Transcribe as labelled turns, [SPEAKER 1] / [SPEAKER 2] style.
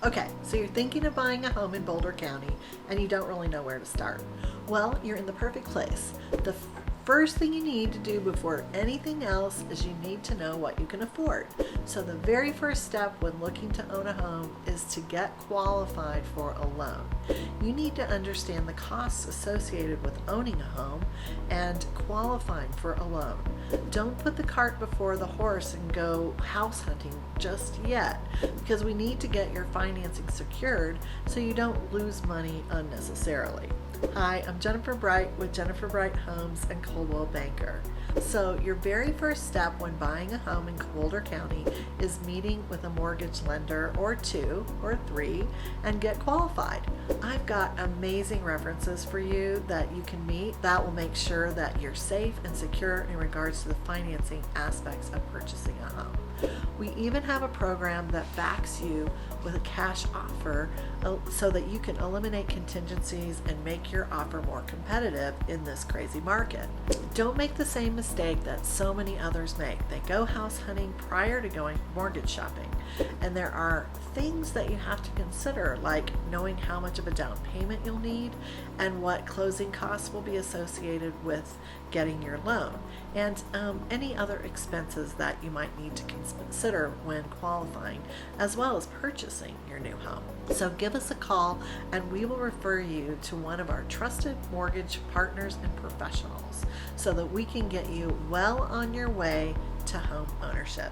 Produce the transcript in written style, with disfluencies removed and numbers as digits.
[SPEAKER 1] Okay, so you're thinking of buying a home in Boulder County and you don't really know where to start. Well, you're in the perfect place. The first thing you need to do before anything else is you need to know what you can afford. So the very first step when looking to own a home is to get qualified for a loan. You need to understand the costs associated with owning a home and qualifying for a loan. Don't put the cart before the horse and go house hunting just yet, because we need to get your financing secured so you don't lose money unnecessarily. Hi, I'm Jennifer Bright with Jennifer Bright Homes and Coldwell Banker. So your very first step when buying a home in Boulder County is meeting with a mortgage lender or 2 or 3 and get qualified. I've got amazing references for you that you can meet that will make sure that you're safe and secure in regards to the financing aspects of purchasing a home. We even have a program that backs you with a cash offer so that you can eliminate contingencies and make your offer more competitive in this crazy market. Don't make the same mistake that so many others make. They go house hunting prior to going mortgage shopping. And there are things that you have to consider, like knowing how much of a down payment you'll need and what closing costs will be associated with getting your loan, and any other expenses that you might need to consider when qualifying, as well as purchasing your new home. So give us a call and we will refer you to one of our trusted mortgage partners and professionals so that we can get you well on your way to home ownership.